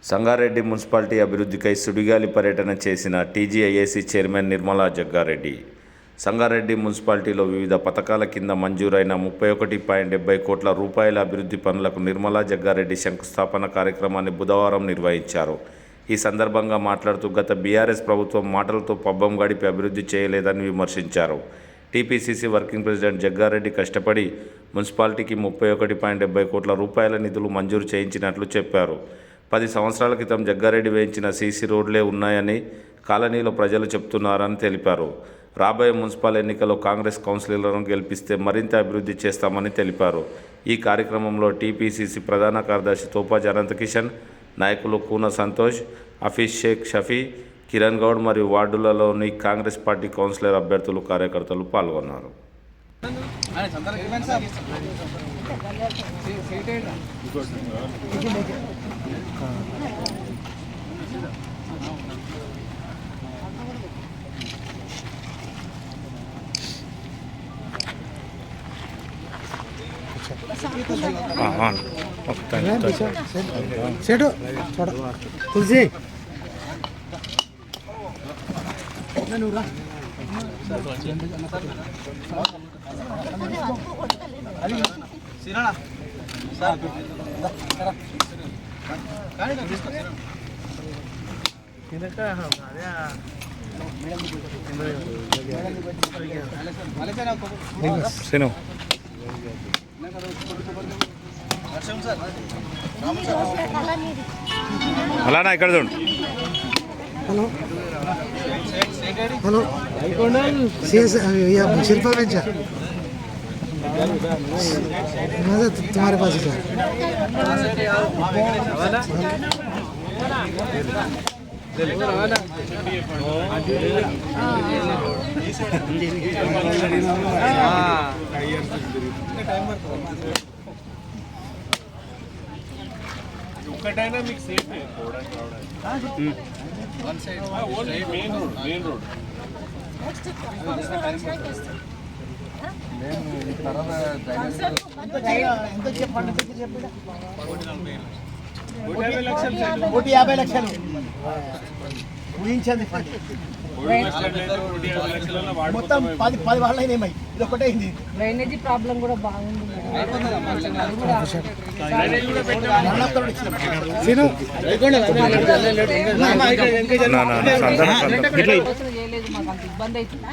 Sangareddy municipality అభివృద్ధికై సుడిగాలి పర్యటన చేసిన టీజీఐఏసీ chairman Nirmala Jaggareddy. Sangareddy మున్సిపాలిటీలో వివిధ పథకాల కింద మంజూరైన 31.70 కోట్ల రూపాయల అభివృద్ధి పనులకు నిర్మలా జగ్గారెడ్డి శంకుస్థాపన కార్యక్రమాన్ని బుధవారం నిర్వహించారు. ఈ సందర్భంగా మాట్లాడుతూ గత బీఆర్ఎస్ ప్రభుత్వం మాటలతో పబ్బం గడిపి అభివృద్ధి చేయలేదని విమర్శించారు. టీపీసీసీ వర్కింగ్ ప్రెసిడెంట్ జగ్గారెడ్డి కష్టపడి మున్సిపాలిటీకి 31.70 కోట్ల రూపాయల నిధులు మంజూరు చేయించినట్లు చెప్పారు. 10 సంవత్సరాల క్రితం జగ్గారెడ్డి వేయించిన సీసీ రోడ్లే ఉన్నాయని కాలనీలో ప్రజలు చెప్తున్నారని తెలిపారు. రాబోయే మున్సిపల్ ఎన్నికల్లో కాంగ్రెస్ కౌన్సిలర్లను గెలిపిస్తే మరింత అభివృద్ధి చేస్తామని తెలిపారు. ఈ కార్యక్రమంలో టీపీసీసీ ప్రధాన కార్యదర్శి తోపాజీ అనంతకిషన్, నాయకులు కూన సంతోష్, హఫీజ్ షేక్ షఫీ, కిరణ్ గౌడ్ మరియు వార్డులలోని కాంగ్రెస్ పార్టీ కౌన్సిలర్ అభ్యర్థులు, కార్యకర్తలు పాల్గొన్నారు. तुलसी అలానా ఇక్కడ చూడండి. హలో హలో शिल्पा बेंचा तुम्हारे पास क्या ఒక్కటైనా మీకు safe one side only main road కోటి 50 లక్షలు ఊహించండి. మొత్తం 10 వాళ్ళ అయినాయి. ఇది ఒకటే అయింది. డ్రైనేజీ ప్రాబ్లం కూడా బాగుంది. చేయలేదు, మాకు అంత ఇబ్బంది అవుతుందా.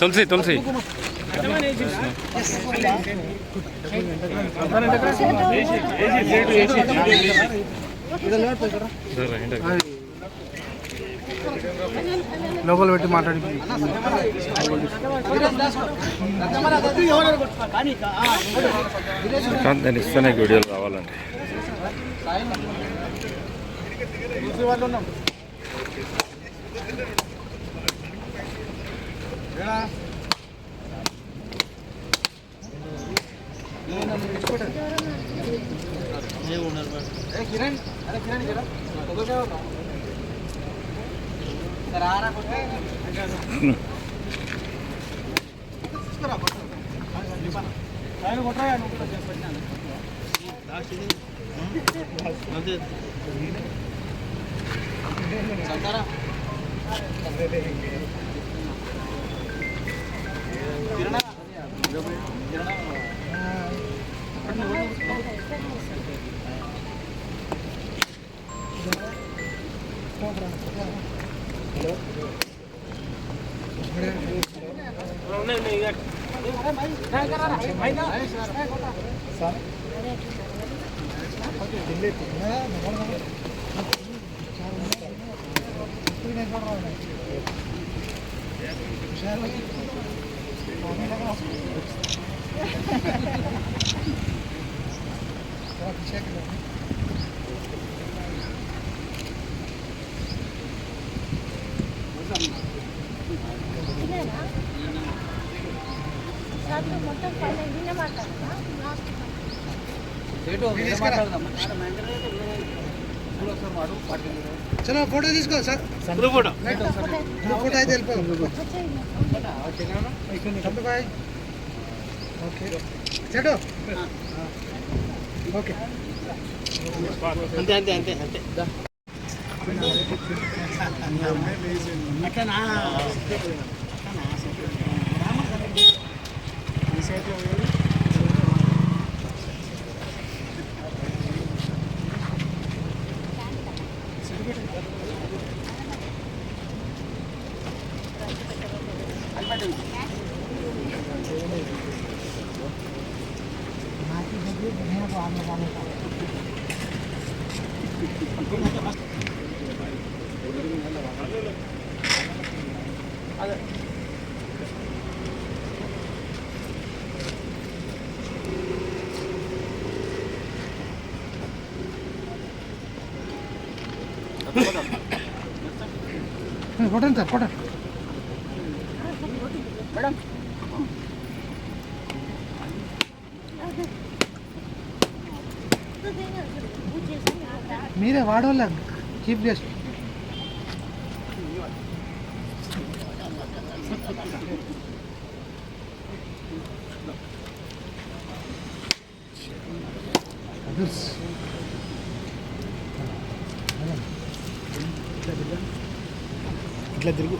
తులసి తులసి లోపల పెట్టి మాట్లాడి నేను ఇస్తానే వీడియోలు కావాలండి. కిరణ్ అరే కిరణ్ చలో ఫోటో తీసుకో సార్ ఫోటో అయితే వెళ్ళిపో ఓకే చెడు ఓకే అంతే అంతే అంతే అంతే అట్లనా కొట్టండి సార్ కొట్టండి మేడం మీరే వాడవాళ్ళ చీఫ్ గెస్ట్ ఇట్లా తిరుగు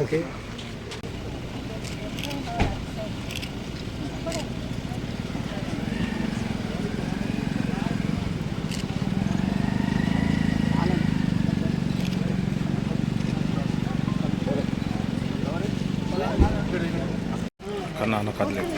ఓకే కన్నా అన్న కదలేదు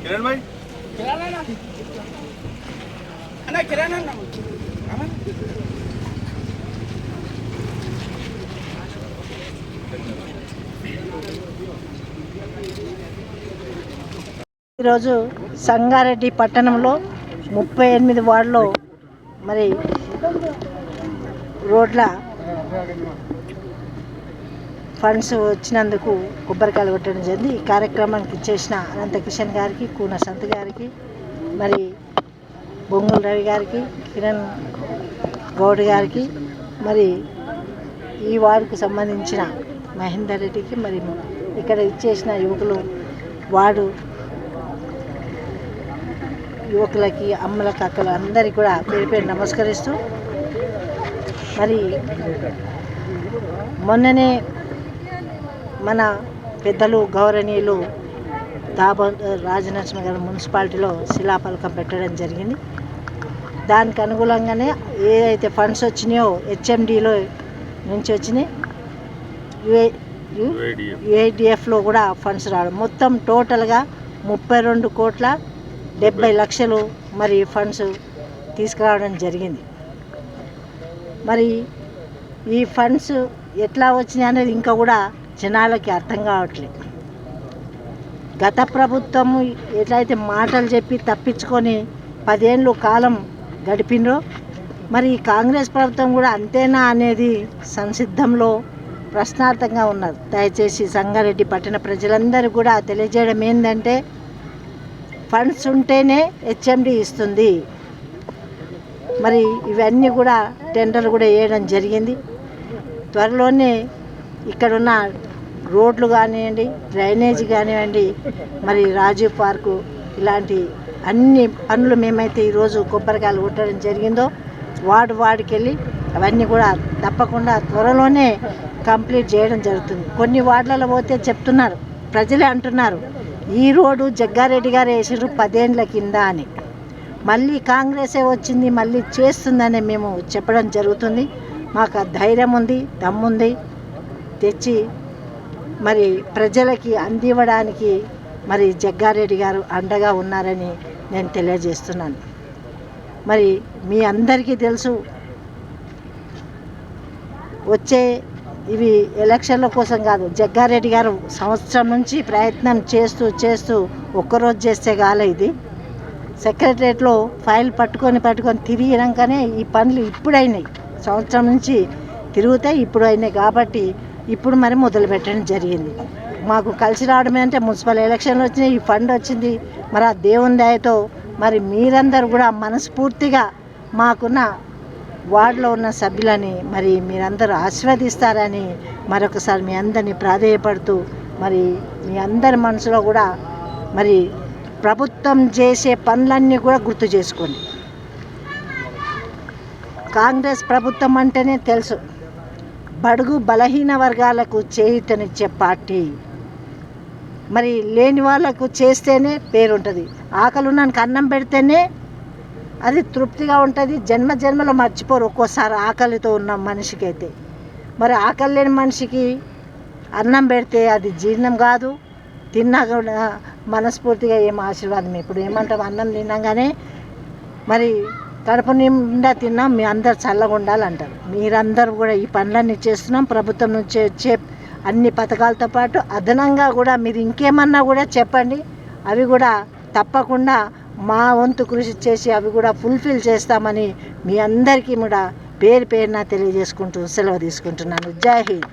కిరణ్ భాయ్ అన్న కిరాణా ఈరోజు సంగారెడ్డి పట్టణంలో 38 వార్డులో మరి రోడ్ల ఫండ్స్ వచ్చినందుకు కొబ్బరికాయలు కొట్టడం జరిగింది. ఈ కార్యక్రమానికి ఇచ్చేసిన అనంత కిషన్ గారికి, కూన సంత్ గారికి, మరి బొంగుల రవి గారికి, కిరణ్ గౌడ్ గారికి, మరి ఈ వార్డుకు సంబంధించిన మహేందర్ రెడ్డికి, మరి ఇక్కడ ఇచ్చేసిన యువకులు వార్డు యువకులకి, అమ్మలకి, అక్కలు అందరికీ కూడా పేరు పేరు నమస్కరిస్తూ, మరి మొన్ననే మన పెద్దలు గౌరవనీయులు రాజనరసింహ గారి మున్సిపాలిటీలో శిలాఫలకం పెట్టడం జరిగింది. దానికి అనుగుణంగానే ఏదైతే ఫండ్స్ వచ్చినాయో హెచ్ఎండిలో నుంచి వచ్చినాయి, యుఐడిఎఫ్లో కూడా ఫండ్స్ రావడం, మొత్తం టోటల్గా 32,70,00,000 మరి ఫండ్స్ తీసుకురావడం జరిగింది. మరి ఈ ఫండ్స్ ఎట్లా వచ్చినాయి అనేది ఇంకా కూడా జనాలకి అర్థం కావట్లేదు. గత ప్రభుత్వం ఎట్లయితే మాటలు చెప్పి తప్పించుకొని 10 ఏళ్ళు కాలం గడిపిండ్రో, మరి ఈ కాంగ్రెస్ ప్రభుత్వం కూడా అంతేనా అనేది సంసిద్ధంలో ప్రశ్నార్థంగా ఉన్నారు. దయచేసి సంగారెడ్డి పట్టణ ప్రజలందరూ కూడా తెలియజేయడం ఏంటంటే, ఫండ్స్ ఉంటేనే హెచ్ఎండి ఇస్తుంది. మరి ఇవన్నీ కూడా టెండర్ కూడా వేయడం జరిగింది. త్వరలోనే ఇక్కడున్న రోడ్లు కానివ్వండి, డ్రైనేజీ కానివ్వండి, మరి రాజీవ్ పార్కు ఇలాంటి అన్ని పనులు మేమైతే ఈరోజు కొబ్బరికాయలు కొట్టడం జరిగిందో వార్డుకి వెళ్ళి అవన్నీ కూడా తప్పకుండా త్వరలోనే కంప్లీట్ చేయడం జరుగుతుంది. కొన్ని వార్డులలో పోతే చెప్తున్నారు, ప్రజలే అంటున్నారు, ఈ రోడ్డు జగ్గారెడ్డి గారు వేసారు 10 ఏళ్ళ కింద అని. మళ్ళీ కాంగ్రెసే వచ్చింది, మళ్ళీ చేస్తుందని మేము చెప్పడం జరుగుతుంది. మాకు ఆ ధైర్యం ఉంది, దమ్ముంది, తెచ్చి మరి ప్రజలకి అందివ్వడానికి మరి జగ్గారెడ్డి గారు అండగా ఉన్నారని నేను తెలియజేస్తున్నాను. మరి మీ అందరికీ తెలుసు, వచ్చే ఇవి ఎలక్షన్ల కోసం కాదు, జగ్గారెడ్డి గారు సంవత్సరం నుంచి ప్రయత్నం చేస్తూ ఒక్కరోజు చేస్తే కాలే. ఇది సెక్రటరియట్లో ఫైల్ పట్టుకొని తిరిగినాకనే ఈ పనులు ఇప్పుడైనాయి. సంవత్సరం నుంచి తిరిగితే ఇప్పుడు అయినాయి కాబట్టి ఇప్పుడు మరి మొదలు పెట్టడం జరిగింది. మాకు కలిసి రావడం అంటే మున్సిపల్ ఎలక్షన్లు వచ్చినాయి, ఈ ఫండ్ వచ్చింది. మరి ఆ దేవుని దయతో మరి మీరందరూ కూడా మనస్ఫూర్తిగా మాకున్న వార్డులో ఉన్న సభ్యులని మరి మీరందరూ ఆశీర్వదిస్తారని మరొకసారి మీ అందరినీ ప్రాధేయపడుతూ, మరి మీ అందరి మనసులో కూడా మరి ప్రభుత్వం చేసే పనులన్నీ కూడా గుర్తు చేసుకోండి. కాంగ్రెస్ ప్రభుత్వం అంటేనే తెలుసు, బడుగు బలహీన వర్గాలకు చేయూతనిచ్చే పార్టీ. మరి లేని వాళ్ళకు చేస్తేనే పేరుంటుంది. ఆకలి ఉన్నానికి అన్నం పెడితేనే అది తృప్తిగా ఉంటుంది. జన్మలో మర్చిపోరు ఒక్కోసారి ఆకలితో ఉన్న మనిషికి అయితే. మరి ఆకలి లేని మనిషికి అన్నం పెడితే అది జీర్ణం కాదు, తిన్నా కూడా మనస్ఫూర్తిగా ఏం ఆశీర్వాదం. ఇప్పుడు ఏమంటాం, అన్నం తిన్నాగానే మరి కడుపు నిండా తిన్నాం, మీ అందరు చల్లగా ఉండాలంటారు. మీరందరూ కూడా ఈ పనులన్నీ చేస్తున్నాం. ప్రభుత్వం నుంచి వచ్చే అన్ని పథకాలతో పాటు అదనంగా కూడా మీరు ఇంకేమన్నా కూడా చెప్పండి, అవి కూడా తప్పకుండా మా వంతు కృషి చేసి అవి కూడా ఫుల్ఫిల్ చేస్తామని మీ అందరికీ కూడా పేరున తెలియజేసుకుంటూ సెలవు తీసుకుంటున్నాను. జై హింద్.